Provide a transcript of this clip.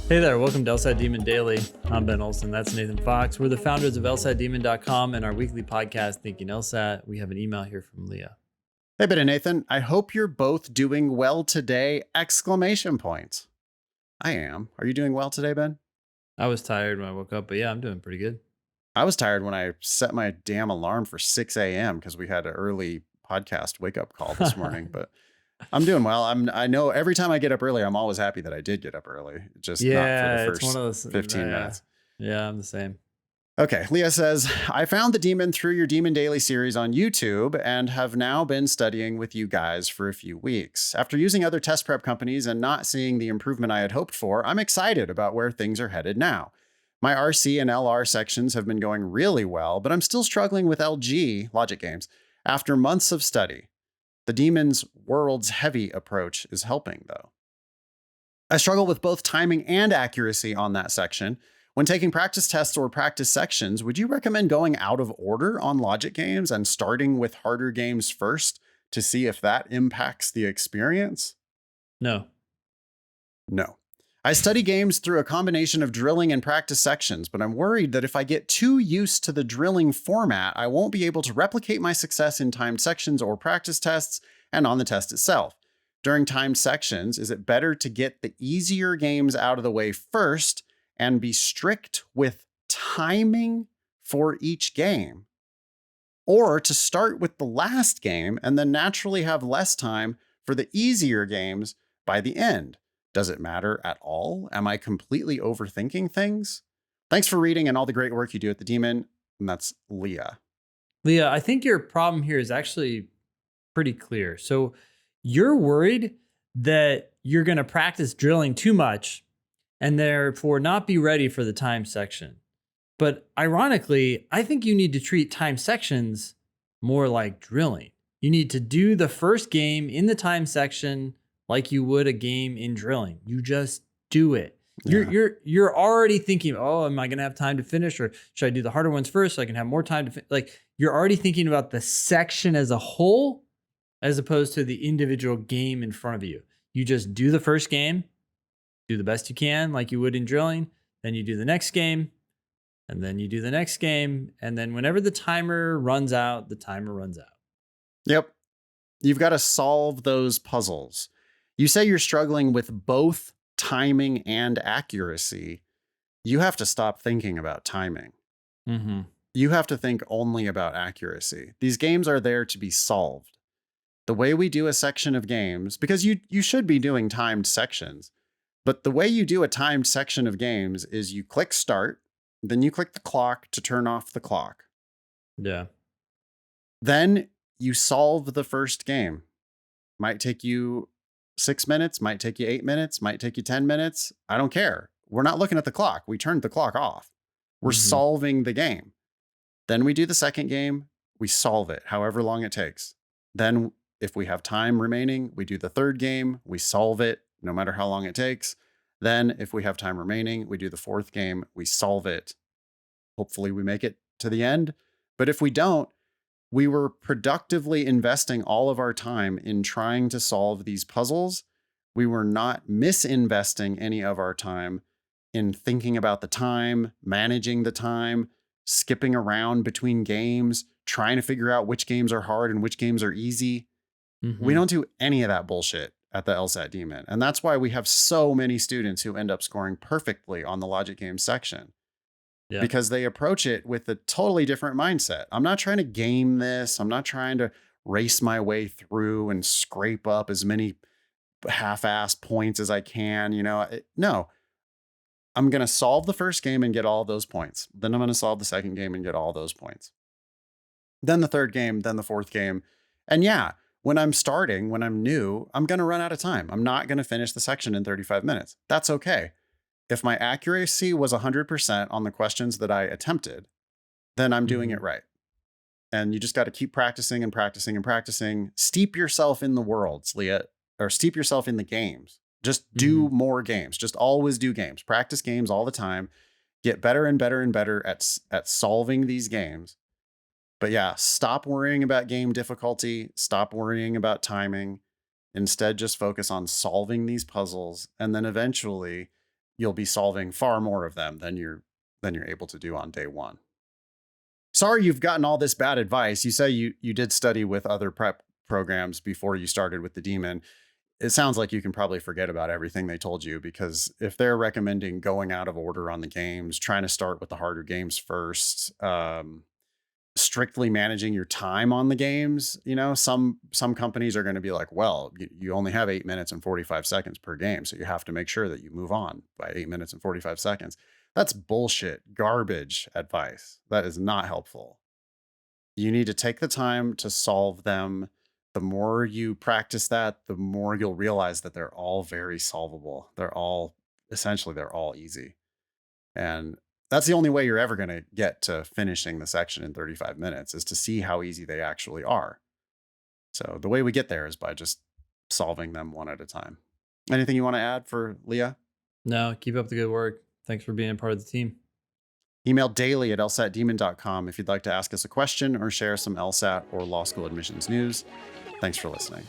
Hey there, welcome to LSAT Demon Daily. I'm Ben Olson, that's Nathan Fox. We're the founders of LSATdemon.com and our weekly podcast, Thinking LSAT. We have an email here from Leah. Hey, Ben and Nathan. I hope you're both doing well today! Exclamation points. I am. Are you doing well today, Ben? I was tired when I woke up, but yeah, I'm doing pretty good. I was tired when I set my damn alarm for 6 a.m. because we had an early podcast wake-up call this morning, but I'm doing well. I know every time I get up early, I'm always happy that I did get up early, just not for the first it's one of those 15 minutes. Yeah, I'm the same. Okay, Leah says, I found the demon through your Demon Daily series on YouTube and have now been studying with you guys for a few weeks. After using other test prep companies and not seeing the improvement I had hoped for, I'm excited about where things are headed now. My RC and LR sections have been going really well, but I'm still struggling with LG, logic games, after months of study. The demon's world's heavy approach is helping, though. I struggle with both timing and accuracy on that section. When taking practice tests or practice sections, would you recommend going out of order on logic games and starting with harder games first to see if that impacts the experience? No. I study games through a combination of drilling and practice sections, but I'm worried that if I get too used to the drilling format, I won't be able to replicate my success in timed sections or practice tests and on the test itself. During timed sections, is it better to get the easier games out of the way first and be strict with timing for each game, or to start with the last game and then naturally have less time for the easier games by the end? Does it matter at all? Am I completely overthinking things? Thanks for reading and all the great work you do at the Demon. And that's Leah. Leah, I think your problem here is actually pretty clear. So you're worried that you're going to practice drilling too much and therefore not be ready for the time section. But ironically, I think you need to treat time sections more like drilling. You need to do the first game in the time section like you would a game in drilling. You just do it. Yeah. You're already thinking, oh, am I going to have time to finish, or should I do the harder ones first so I can have more time to like, you're already thinking about the section as a whole as opposed to the individual game in front of you. You just do the first game, do the best you can like you would in drilling, then you do the next game, and then you do the next game, and then whenever the timer runs out, the timer runs out. Yep. You've got to solve those puzzles. You say you're struggling with both timing and accuracy. You have to stop thinking about timing. Mm-hmm. You have to think only about accuracy. These games are there to be solved. The way we do a section of games, because you should be doing timed sections, but the way you do a timed section of games is you click start, then you click the clock to turn off the clock. Yeah. Then you solve the first game. Might take you 6 minutes, might take you 8 minutes, might take you 10 minutes. I don't care. We're not looking at the clock. We turned the clock off. We're solving the game. Then we do the second game. We solve it, however long it takes. Then if we have time remaining, we do the third game. We solve it, no matter how long it takes. Then if we have time remaining, we do the fourth game. We solve it. Hopefully we make it to the end. But if we don't, we were productively investing all of our time in trying to solve these puzzles. We were not misinvesting any of our time in thinking about the time, managing the time, skipping around between games, trying to figure out which games are hard and which games are easy. Mm-hmm. We don't do any of that bullshit at the LSAT Demon. And that's why we have so many students who end up scoring perfectly on the logic game section. Yeah. Because they approach it with a totally different mindset. I'm not trying to game this. I'm not trying to race my way through and scrape up as many half-ass points as I can. No, I'm going to solve the first game and get all those points. Then I'm going to solve the second game and get all those points. Then the third game, then the fourth game. And yeah, when I'm new, I'm going to run out of time. I'm not going to finish the section in 35 minutes. That's okay. If my accuracy was 100% on the questions that I attempted, then I'm doing it right. And you just got to keep practicing and practicing and practicing. Steep yourself in the worlds, Leah, or steep yourself in the games. Just do more games. Just always do games. Practice games all the time. Get better and better and better at solving these games. But yeah, stop worrying about game difficulty. Stop worrying about timing. Instead, just focus on solving these puzzles. And then eventually you'll be solving far more of them than you're able to do on day one. Sorry you've gotten all this bad advice. You say you did study with other prep programs before you started with the Demon. It sounds like you can probably forget about everything they told you, because if they're recommending going out of order on the games, trying to start with the harder games first, strictly managing your time on the games, some companies are going to be like, well, you only have 8 minutes and 45 seconds per game, so you have to make sure that you move on by 8 minutes and 45 seconds. That's bullshit, garbage advice. That is not helpful. You need to take the time to solve them. The more you practice that, the more you'll realize that they're all very solvable. They're all easy. And that's the only way you're ever going to get to finishing the section in 35 minutes, is to see how easy they actually are. So the way we get there is by just solving them one at a time. Anything you want to add for Leah? No, keep up the good work. Thanks for being a part of the team. Email daily@lsatdemon.com if you'd like to ask us a question or share some LSAT or law school admissions news. Thanks for listening.